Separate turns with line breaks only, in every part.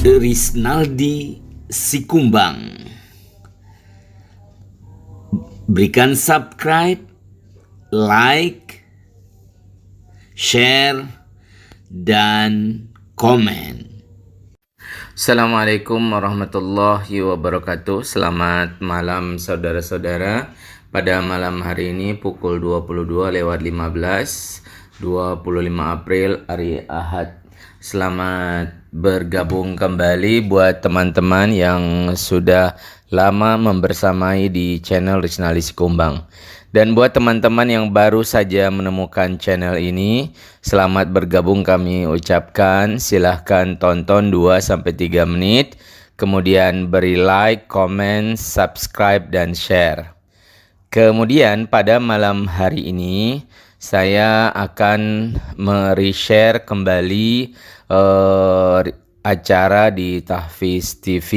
Risnaldi Sikumbang. Berikan subscribe, like, share, dan komen. Assalamualaikum warahmatullahi wabarakatuh. Selamat malam saudara-saudara. Pada malam hari ini pukul 22:15, 25 April hari Ahad. Selamat bergabung kembali buat teman-teman yang sudah lama membersamai di channel Risnaldi Sikumbang. Dan buat teman-teman yang baru saja menemukan channel ini, selamat bergabung kami ucapkan. Silahkan tonton 2-3 menit, kemudian beri like, comment, subscribe, dan share. Kemudian pada malam hari ini saya akan mereshare kembali acara di Tahfiz TV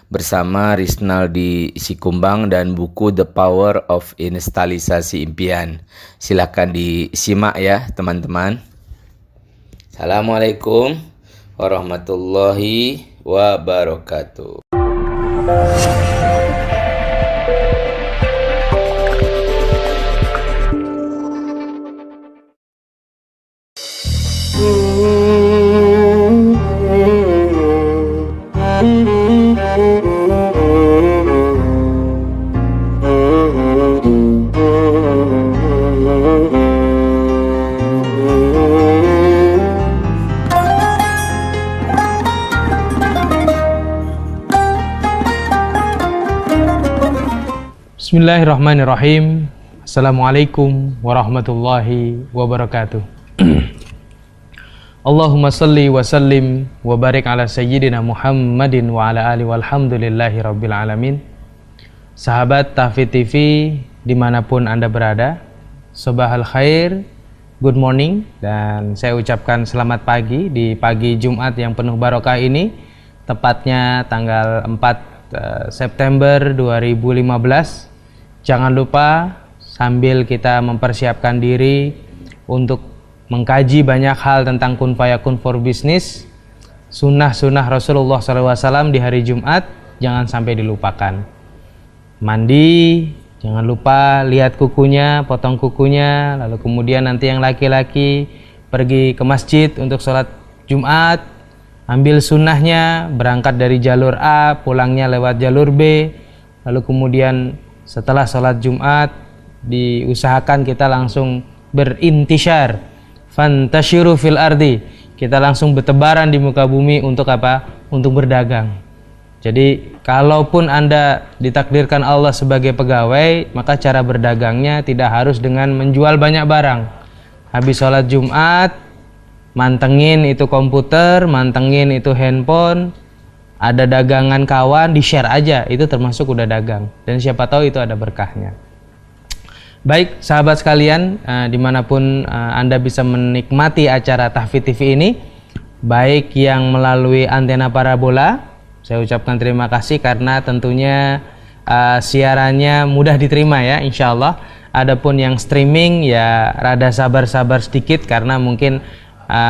bersama Risnaldi Sikumbang dan buku The Power of Instalisasi Impian. Silakan disimak ya teman-teman. Assalamualaikum warahmatullahi wabarakatuh.
Bismillahirrahmanirrahim. Assalamualaikum warahmatullahi wabarakatuh. Allahumma salli wa sallim wa barik ala sayyidina Muhammadin wa ala alihi walhamdulillahi rabbil alamin. Sahabat Tahfiz TV dimanapun Anda berada, sobahal khair, good morning, dan saya ucapkan selamat pagi di pagi Jumat yang penuh barokah ini, tepatnya tanggal 4 September 2015. Jangan lupa sambil kita mempersiapkan diri untuk mengkaji banyak hal tentang kun fayakun for business, sunnah-sunnah Rasulullah SAW di hari Jumat jangan sampai dilupakan. Mandi, jangan lupa lihat kukunya, potong kukunya, lalu kemudian nanti yang laki-laki pergi ke masjid untuk sholat Jumat, ambil sunnahnya, berangkat dari jalur A, pulangnya lewat jalur B, lalu kemudian setelah sholat Jumat diusahakan kita langsung berintisyar, fantashiru fil ardi, kita langsung bertebaran di muka bumi untuk apa? Untuk berdagang. Jadi kalaupun Anda ditakdirkan Allah sebagai pegawai, maka cara berdagangnya tidak harus dengan menjual banyak barang. Habis sholat Jumat, mantengin itu komputer, mantengin itu handphone, ada dagangan kawan, di-share aja, itu termasuk udah dagang. Dan siapa tahu itu ada berkahnya. Baik, sahabat sekalian, dimanapun Anda bisa menikmati acara Tahfiz TV ini, baik yang melalui antena parabola, saya ucapkan terima kasih karena tentunya siarannya mudah diterima ya, insya Allah. Adapun yang streaming ya rada sabar-sabar sedikit karena mungkin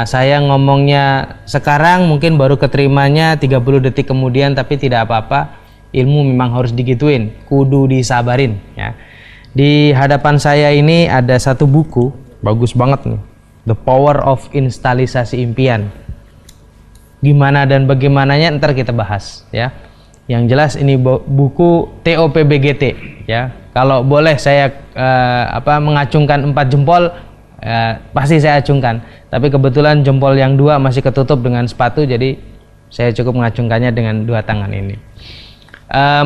saya ngomongnya sekarang mungkin baru keterimanya 30 detik kemudian, tapi tidak apa-apa, ilmu memang harus digituin, kudu disabarin ya. Di hadapan saya ini ada satu buku bagus banget nih, The Power of Instalisasi Impian. Gimana dan bagaimananya ntar kita bahas ya. Yang jelas ini buku TOPBGT ya. Kalau boleh saya mengacungkan 4 jempol, pasti saya acungkan, tapi kebetulan jempol yang 2 masih ketutup dengan sepatu, jadi saya cukup mengacungkannya dengan 2 tangan ini.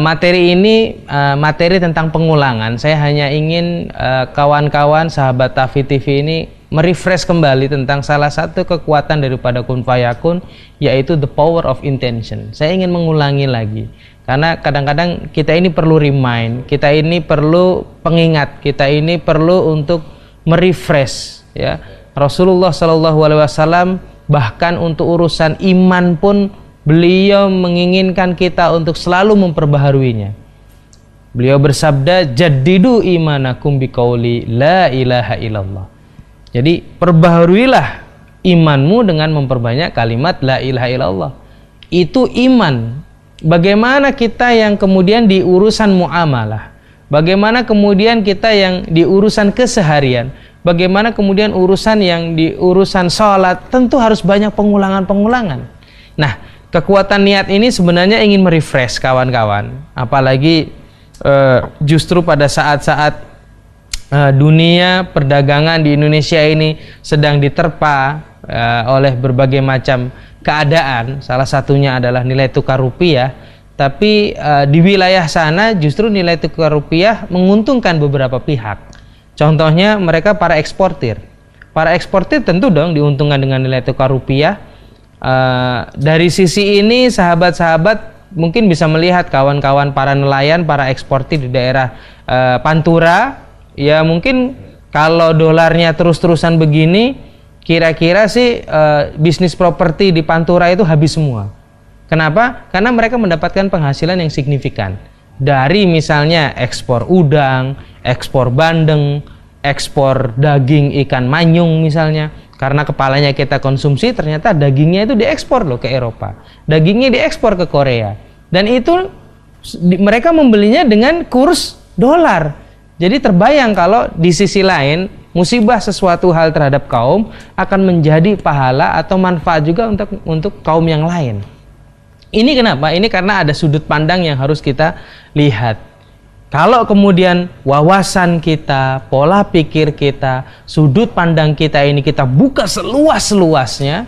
Materi ini materi tentang pengulangan. Saya hanya ingin kawan-kawan sahabat Tahfiz TV ini merefresh kembali tentang salah satu kekuatan daripada kun fayakun, yaitu the power of intention. Saya ingin mengulangi lagi karena kadang-kadang kita ini perlu remind, kita ini perlu pengingat, kita ini perlu untuk merefresh ya. Rasulullah SAW bahkan untuk urusan iman pun beliau menginginkan kita untuk selalu memperbaharuinya. Beliau bersabda, jaddidu imanakum biqauli la ilaha illallah. Jadi perbaharuilah imanmu dengan memperbanyak kalimat la ilaha illallah. itu iman. Bagaimana kita yang kemudian di urusan muamalah, bagaimana kemudian kita yang di urusan keseharian, bagaimana kemudian urusan yang di urusan sholat, tentu harus banyak pengulangan-pengulangan. Nah, kekuatan niat ini sebenarnya ingin merefresh kawan-kawan, apalagi justru pada saat-saat dunia perdagangan di Indonesia ini sedang diterpa oleh berbagai macam keadaan, salah satunya adalah nilai tukar rupiah. Tapi di wilayah sana justru nilai tukar rupiah menguntungkan beberapa pihak. Contohnya mereka para eksportir. Para eksportir tentu dong diuntungkan dengan nilai tukar rupiah. Dari sisi ini sahabat-sahabat mungkin bisa melihat kawan-kawan para nelayan, para eksportir di daerah Pantura. Ya mungkin kalau dolarnya terus-terusan begini, kira-kira sih bisnis properti di Pantura itu habis semua. Kenapa? Karena mereka mendapatkan penghasilan yang signifikan dari misalnya ekspor udang, ekspor bandeng, ekspor daging ikan manyung misalnya. Karena kepalanya kita konsumsi, ternyata dagingnya itu diekspor loh ke Eropa, dagingnya diekspor ke Korea, dan itu mereka membelinya dengan kurs dolar. Jadi terbayang kalau di sisi lain musibah sesuatu hal terhadap kaum akan menjadi pahala atau manfaat juga untuk kaum yang lain. Ini kenapa? Ini karena ada sudut pandang yang harus kita lihat. Kalau kemudian wawasan kita, pola pikir kita, sudut pandang kita ini kita buka seluas-luasnya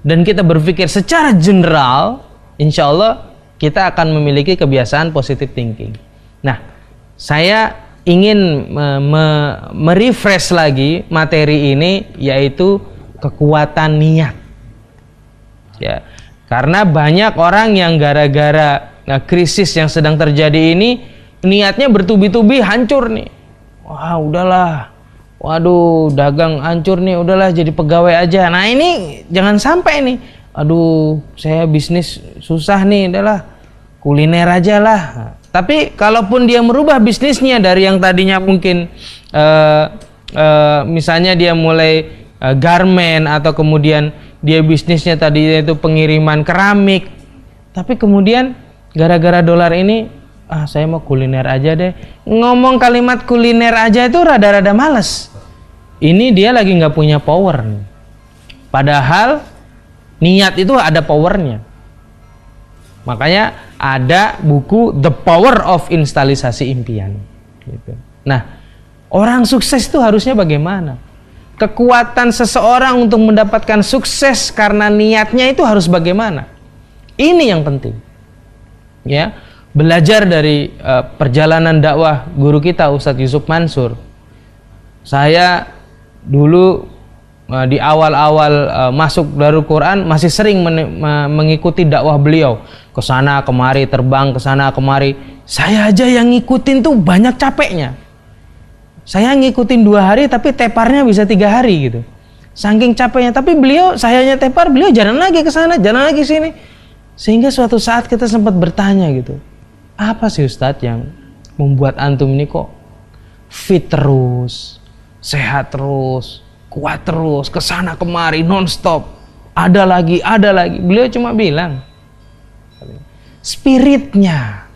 dan kita berpikir secara general, insya Allah kita akan memiliki kebiasaan positive thinking. Nah, saya ingin merefresh lagi materi ini, yaitu kekuatan niat. Ya, karena banyak orang yang gara-gara krisis yang sedang terjadi ini niatnya bertubi-tubi hancur nih. Wah, udahlah. Waduh, dagang hancur nih, udahlah jadi pegawai aja. Nah, ini jangan sampai nih. Aduh, saya bisnis susah nih, udahlah kuliner aja lah. Tapi kalaupun dia merubah bisnisnya dari yang tadinya mungkin misalnya dia mulai garment, atau kemudian dia bisnisnya tadinya itu pengiriman keramik, tapi kemudian gara-gara dolar ini, saya mau kuliner aja deh. Ngomong kalimat kuliner aja itu rada-rada males. Ini dia lagi nggak punya power nih. Padahal niat itu ada powernya. Makanya ada buku The Power of Instalisasi Impian. Gitu. Nah, orang sukses itu harusnya bagaimana? Kekuatan seseorang untuk mendapatkan sukses karena niatnya itu harus bagaimana? Ini yang penting. Ya, belajar dari perjalanan dakwah guru kita Ustadz Yusuf Mansur. Saya dulu di awal-awal masuk Darul Quran masih sering mengikuti dakwah beliau, ke sana kemari, terbang ke sana kemari. Saya aja yang ngikutin tuh banyak capeknya. Saya ngikutin 2 hari tapi teparnya bisa 3 hari gitu, saking capeknya. Tapi beliau, sayanya tepar, beliau jalan lagi ke sana, jalan lagi sini. Sehingga suatu saat kita sempat bertanya gitu, apa sih Ustadz yang membuat antum ini kok fit terus, sehat terus, kuat terus, kesana kemari non-stop, ada lagi. Beliau cuma bilang, spiritnya,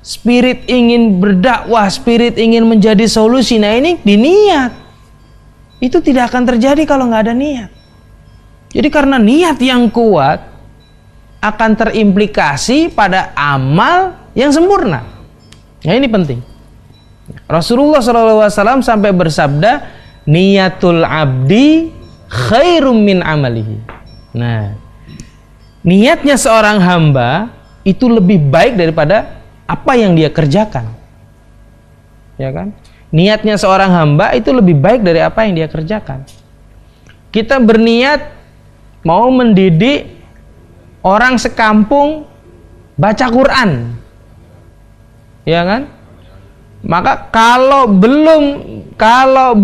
spirit ingin berdakwah, spirit ingin menjadi solusi. Nah, ini diniat. Itu tidak akan terjadi kalau nggak ada niat. Jadi karena niat yang kuat akan terimplikasi pada amal yang sempurna. Nah, ini penting. Rasulullah SAW sampai bersabda, niatul abdi khairum min amalihi. Nah, niatnya seorang hamba itu lebih baik daripada apa yang dia kerjakan. Ya kan? Niatnya seorang hamba itu lebih baik dari apa yang dia kerjakan. Kita berniat mau mendidik orang sekampung baca Quran, ya kan? Maka kalau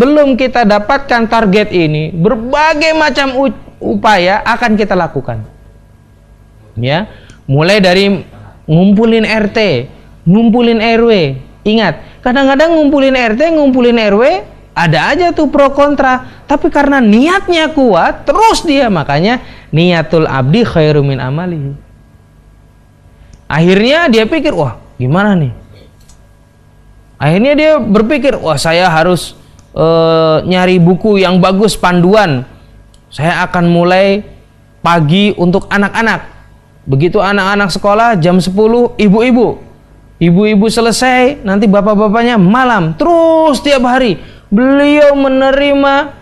belum kita dapatkan target ini, berbagai macam upaya akan kita lakukan. Ya, mulai dari ngumpulin RT, ngumpulin RW. Ingat, kadang-kadang ngumpulin RT, ngumpulin RW, ada aja tuh pro kontra. Tapi karena niatnya kuat, terus dia, makanya Niyatul abdi khairu min amalihi. Akhirnya dia pikir, wah gimana nih? Akhirnya dia berpikir, wah saya harus nyari buku yang bagus, panduan. Saya akan mulai pagi untuk anak-anak. Begitu anak-anak sekolah jam 10, ibu-ibu selesai, nanti bapak-bapaknya malam. Terus tiap hari beliau menerima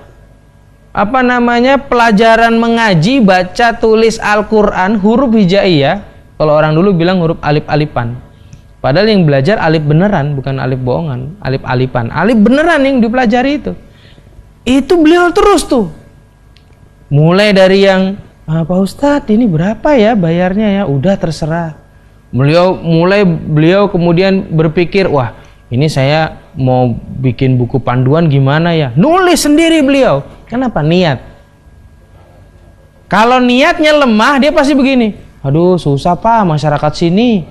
pelajaran mengaji, baca, tulis Al-Quran, huruf hijaiyah. Kalau orang dulu bilang huruf alif-alifan. Padahal yang belajar alif beneran, bukan alif bohongan, alif-alifan. Alif beneran yang dipelajari itu. Itu beliau terus tuh. Mulai dari yang, Pak Ustadz ini berapa ya bayarnya ya? Udah terserah. Beliau kemudian berpikir, wah ini saya mau bikin buku panduan gimana ya? Nulis sendiri beliau. Kenapa? Niat. Kalau niatnya lemah, dia pasti begini. Aduh susah Pak, masyarakat sini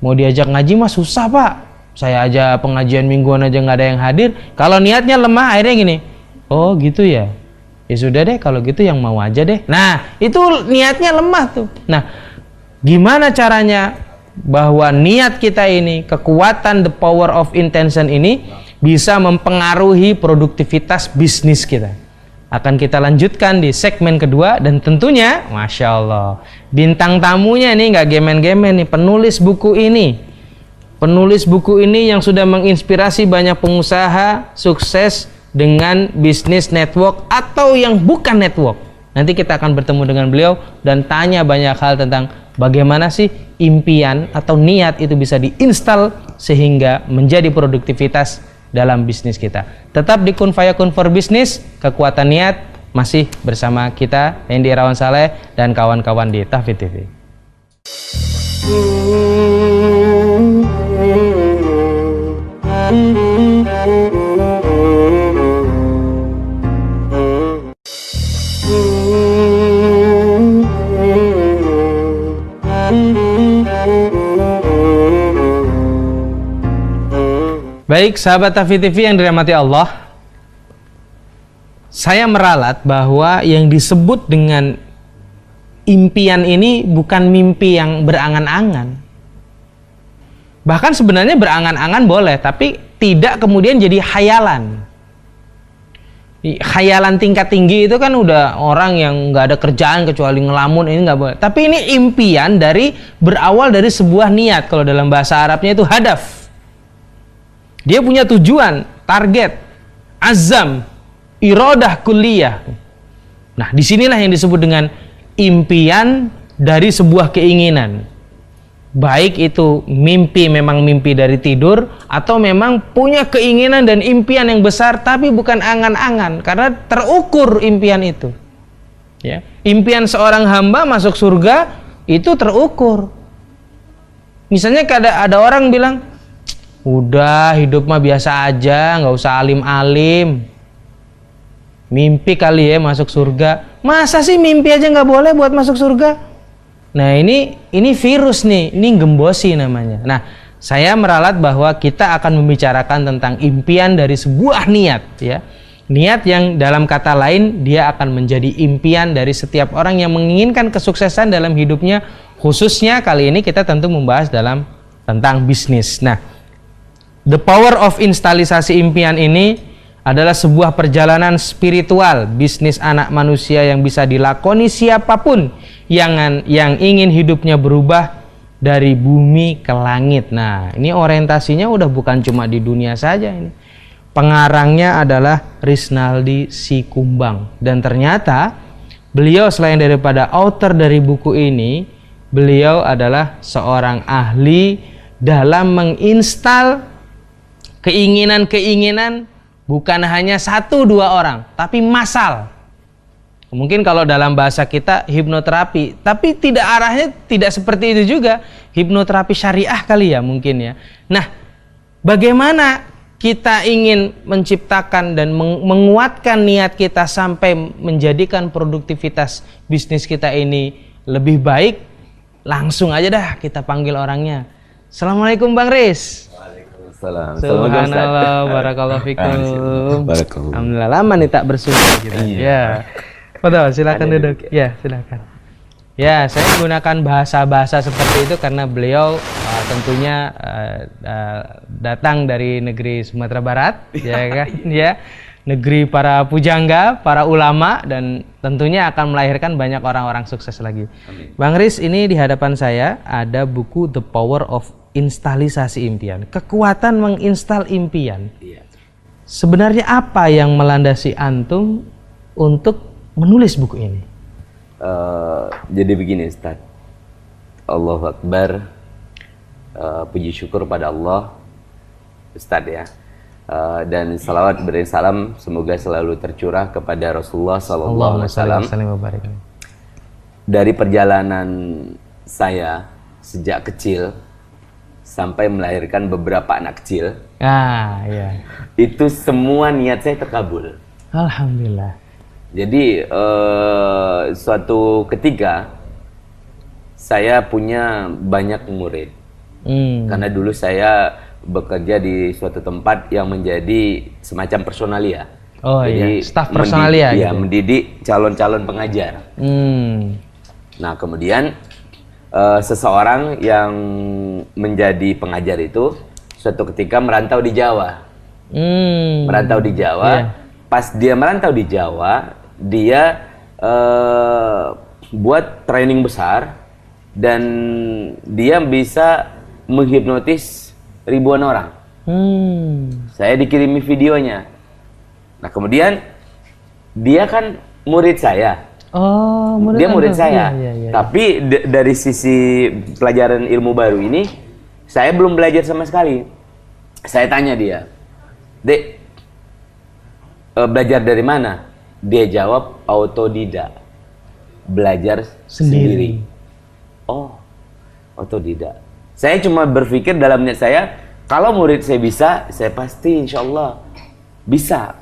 mau diajak ngaji mah susah Pak. Saya aja pengajian mingguan aja nggak ada yang hadir. Kalau niatnya lemah, akhirnya gini. Oh gitu ya. Ya sudah deh, kalau gitu yang mau aja deh. Nah, itu niatnya lemah tuh. Nah, gimana caranya bahwa niat kita ini, kekuatan the power of intention ini bisa mempengaruhi produktivitas bisnis kita. Akan kita lanjutkan di segmen kedua, dan tentunya, Masya Allah, bintang tamunya nih nggak gemen-gemen nih, penulis buku ini. Penulis buku ini yang sudah menginspirasi banyak pengusaha sukses dengan bisnis network atau yang bukan network. Nanti kita akan bertemu dengan beliau dan tanya banyak hal tentang bagaimana sih impian atau niat itu bisa diinstal sehingga menjadi produktivitas dalam bisnis kita. Tetap di Kun Fayakun for Business, kekuatan niat masih bersama kita, Hendy Irawan Saleh dan kawan-kawan di Tahfidz TV. Baik, sahabat Tahfidz TV yang dirahmati Allah, saya meralat bahwa yang disebut dengan impian ini bukan mimpi yang berangan-angan. Bahkan sebenarnya berangan-angan boleh, tapi tidak kemudian jadi khayalan. Khayalan tingkat tinggi itu kan udah orang yang nggak ada kerjaan kecuali ngelamun, ini nggak boleh. Tapi ini impian berawal dari sebuah niat. Kalau dalam bahasa Arabnya itu hadaf. Dia punya tujuan, target, azam, iradah kulliyah. Nah, disinilah yang disebut dengan impian dari sebuah keinginan. Baik itu mimpi, memang mimpi dari tidur, atau memang punya keinginan dan impian yang besar, tapi bukan angan-angan, karena terukur impian itu. Ya. Impian seorang hamba masuk surga, itu terukur. Misalnya ada orang bilang, udah hidup mah biasa aja, nggak usah alim-alim. Mimpi kali ya masuk surga. Masa sih mimpi aja nggak boleh buat masuk surga? Nah ini virus nih, ini gembosi namanya. Nah saya meralat bahwa kita akan membicarakan tentang impian dari sebuah niat, ya. Niat yang dalam kata lain dia akan menjadi impian dari setiap orang yang menginginkan kesuksesan dalam hidupnya. Khususnya kali ini kita tentu membahas tentang bisnis. Nah, the power of instalisasi impian ini adalah sebuah perjalanan spiritual bisnis anak manusia yang bisa dilakoni siapapun yang ingin hidupnya berubah dari bumi ke langit. Nah, ini orientasinya udah bukan cuma di dunia saja ini. Pengarangnya adalah Risnaldi Sikumbang, dan ternyata beliau selain daripada author dari buku ini, beliau adalah seorang ahli dalam menginstal keinginan-keinginan bukan hanya 1-2 orang, tapi massal. Mungkin kalau dalam bahasa kita hipnoterapi, tapi arahnya tidak seperti itu juga. Hipnoterapi syariah kali ya mungkin ya. Nah, bagaimana kita ingin menciptakan dan menguatkan niat kita sampai menjadikan produktivitas bisnis kita ini lebih baik? Langsung aja dah kita panggil orangnya. Assalamualaikum Bang Riz. Subhanallah, barakallahu fikum. Alhamdulillah, lama nih tak bersuara kita. Ya. Betul, silakan
Anda
duduk. Ya, silakan. Ya, saya menggunakan bahasa-bahasa seperti itu karena beliau tentunya datang dari negeri Sumatera Barat, ya kan? Ya, negeri para pujangga, para ulama, dan tentunya akan melahirkan banyak orang-orang sukses lagi.
Amin.
Bang Riz, ini di hadapan saya ada buku The Power of Instalisasi Impian. Kekuatan menginstal impian.
Iya.
Sebenarnya apa yang melandasi antum untuk menulis buku ini?
Jadi begini Ustaz, Allahu Akbar, puji syukur pada Allah Ustaz ya, dan salawat beri salam semoga selalu tercurah kepada Rasulullah Sallallahu Alaihi Wasallam. Dari perjalanan saya sejak kecil sampai melahirkan beberapa anak kecil,
Ya.
itu semua niat saya terkabul.
Alhamdulillah.
Jadi suatu ketika saya punya banyak murid karena dulu saya bekerja di suatu tempat yang menjadi semacam personalia.
Oh
jadi
iya, staf personalia
mendidik,
gitu.
ya, mendidik calon-calon pengajar. Nah kemudian seseorang yang menjadi pengajar itu suatu ketika merantau di Jawa. Merantau di Jawa.
Yeah.
Pas dia merantau di Jawa, dia buat training besar dan dia bisa menghipnotis ribuan orang. Saya dikirimi videonya. Nah kemudian dia kan murid saya.
Oh,
Dia murid saya.
Iya.
Tapi dari sisi pelajaran ilmu baru ini, saya belum belajar sama sekali. Saya tanya dia, Dek, belajar dari mana? Dia jawab autodidak, belajar sendiri. Oh, autodidak. Saya cuma berpikir dalam niat saya, kalau murid saya bisa, saya pasti insya Allah bisa.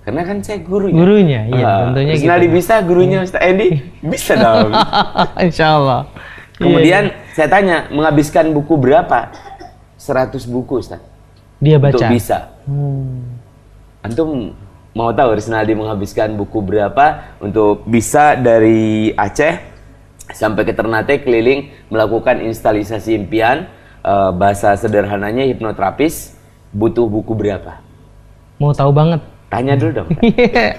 Karena kan saya gurunya.
Gurunya, iya tentunya gitu.
Rizna bisa, gurunya Ustaz Endi bisa dong.
Insya Allah.
Kemudian saya tanya, menghabiskan buku berapa? 100 buku Ustaz.
Dia baca.
Untuk bisa. Antum mau tahu Riznaldi menghabiskan buku berapa untuk bisa dari Aceh sampai ke Ternate keliling melakukan instalisasi impian, bahasa sederhananya hipnoterapis, butuh buku berapa?
Mau tahu banget.
Tanya dulu dong.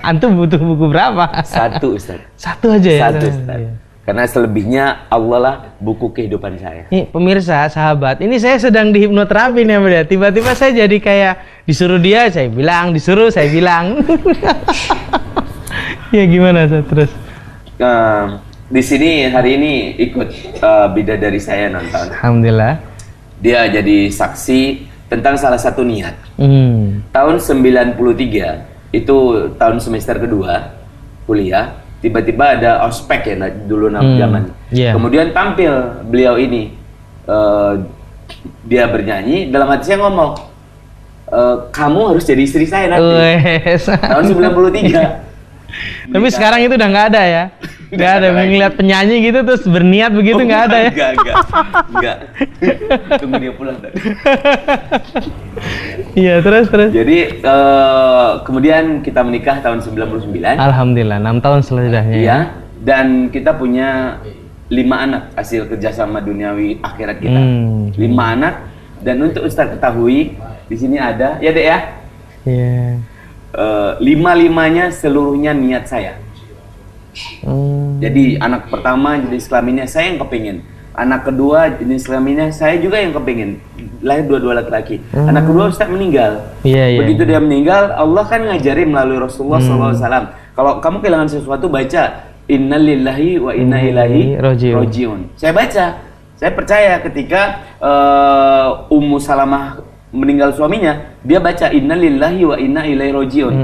Antum butuh buku berapa?
Satu Ustaz.
Satu aja ya?
Satu Ustaz.
Iya.
Karena selebihnya Allah lah buku kehidupan saya.
Nih pemirsa, sahabat, ini saya sedang dihipnoterapi nih ya. Tiba-tiba saya jadi kayak disuruh dia, saya bilang, disuruh, saya bilang. Ya gimana terus?
Di sini hari ini ikut bidadari saya nonton.
Alhamdulillah.
Dia jadi saksi tentang salah satu niat. Tahun 93, itu tahun semester kedua kuliah. Tiba-tiba ada ospek ya dulu zaman.
Yeah.
Kemudian tampil beliau ini, dia bernyanyi. Dalam hati saya ngomong, kamu harus jadi istri saya nanti. Tahun 93.
Tapi sekarang itu udah nggak ada ya? Nggak ada, ngeliat penyanyi gitu terus berniat begitu nggak ada ya?
Enggak. Tunggu dia pulang tadi.
Iya, terus.
Jadi kemudian kita menikah tahun 99.
Alhamdulillah, 6 tahun selesainya.
Iya, dan kita punya 5 anak hasil kerjasama duniawi akhirat kita. 5 anak, dan untuk Ustaz ketahui di sini ada, ya Dek ya?
Iya.
5-5-nya seluruhnya niat saya. Jadi anak pertama jenis kelaminnya saya yang kepingin, anak kedua jenis kelaminnya saya juga yang kepingin, lahir dua-dua laki-laki. Anak kedua Ustaz meninggal. Begitu dia meninggal, Allah kan ngajari melalui Rasulullah SAW, kalau kamu kehilangan sesuatu baca innalillahi wa inna ilaihi rajiun. Saya baca, saya percaya ketika Ummu Salamah meninggal suaminya, dia baca innalillahi wa inna ilaihi rajiun.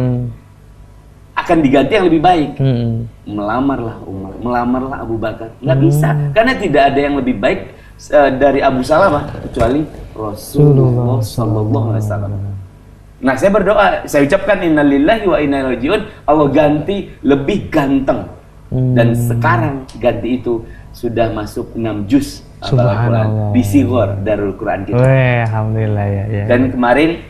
Akan diganti yang lebih baik. Melamarlah Umar, melamarlah Abu Bakar. Nggak bisa, karena tidak ada yang lebih baik dari Abu Salamah kecuali Rasulullah Sallallahu Alaihi Wasallam. Nah, saya berdoa, saya ucapkan innalillahi wa inna ilaihi rajiun, Allah ganti lebih ganteng. Dan sekarang ganti itu sudah masuk 6 juz Al-Quran di Sighar Darul Quran kita.
Alhamdulillah ya.
Dan kemarin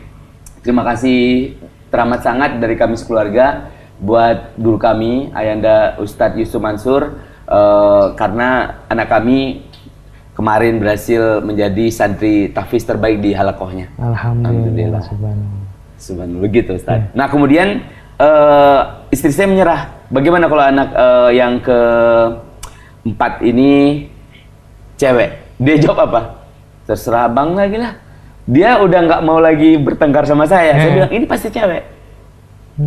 terima kasih teramat sangat dari kami sekeluarga. buat guru kami, Ayanda Ustadz Yusuf Mansur, karena anak kami kemarin berhasil menjadi santri tahfiz terbaik di halakohnya.
Alhamdulillah.
Subhanallah, begitu Ustadz. Nah kemudian istri saya menyerah. Bagaimana kalau anak yang keempat ini cewek? Dia jawab apa? Terserah abang lagi lah. Dia udah nggak mau lagi bertengkar sama saya. Saya bilang ini pasti cewek.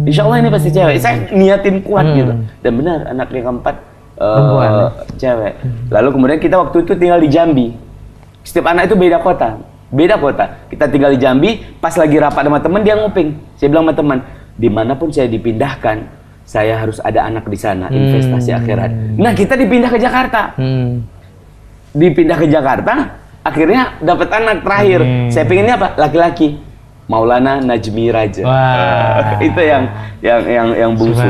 Insya Allah ini pasti cewek. Saya niatin kuat gitu. Dan benar anak yang keempat cewek. Lalu kemudian kita waktu itu tinggal di Jambi. Setiap anak itu beda kota. Beda kota. Kita tinggal di Jambi. Pas lagi rapat sama teman dia nguping. Saya bilang sama teman, dimanapun saya dipindahkan, saya harus ada anak di sana. Investasi akhirat. Nah kita dipindah ke Jakarta. Dipindah ke Jakarta. Akhirnya dapat anak terakhir. Saya pengennya apa? Laki-laki. Maulana Najmi Raja. Itu yang bungsu.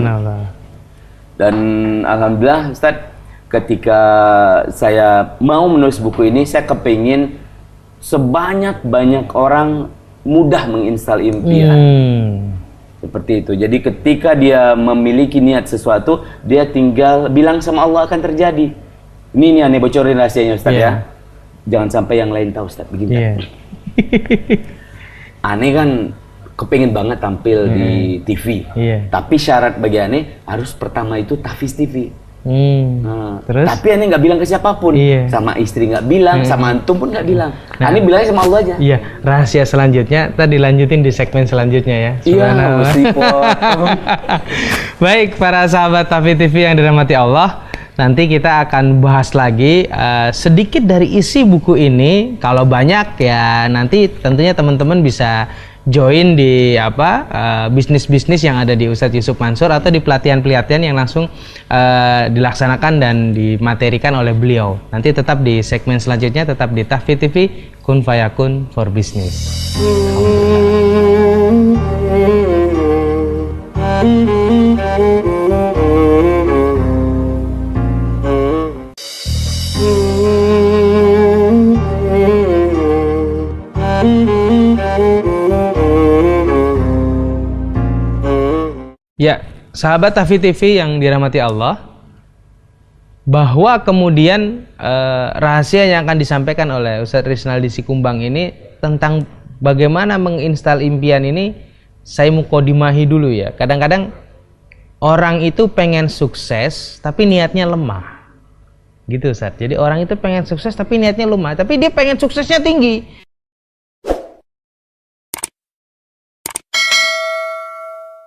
Dan alhamdulillah Ustadz, ketika saya mau menulis buku ini, saya kepingin sebanyak-banyak orang mudah menginstal impian. Seperti itu. Jadi ketika dia memiliki niat sesuatu, dia tinggal bilang sama Allah akan terjadi. Ini nih aneh bocorin rahasianya Ustadz ya. Jangan sampai yang lain tahu Ustadz, begini. Aneh kan kepingin banget tampil di TV. Tapi syarat bagi aneh harus pertama itu tahfiz TV. Terus? Tapi aneh nggak bilang ke siapapun. Sama istri nggak bilang, sama antum pun nggak bilang. Aneh bilangnya sama Allah aja.
Rahasia selanjutnya tadi lanjutin di segmen selanjutnya ya. Baik para sahabat Tafi TV yang dirahmati Allah. Nanti kita akan bahas lagi sedikit dari isi buku ini. Kalau banyak ya nanti tentunya teman-teman bisa join di bisnis-bisnis yang ada di Ustadz Yusuf Mansur atau di pelatihan-pelatihan yang langsung dilaksanakan dan dimaterikan oleh beliau. Nanti tetap di segmen selanjutnya, tetap di Tafi TV, Kun Fayakun for Business. Ya, sahabat Tafi TV yang dirahmati Allah, bahwa kemudian rahasia yang akan disampaikan oleh Ustadz Risnaldi Sikumbang ini tentang bagaimana menginstal impian ini, saya mukodimahi dulu ya. Kadang-kadang orang itu pengen sukses tapi niatnya lemah, gitu Ustadz. Jadi orang itu pengen sukses tapi niatnya lemah, tapi dia pengen suksesnya tinggi.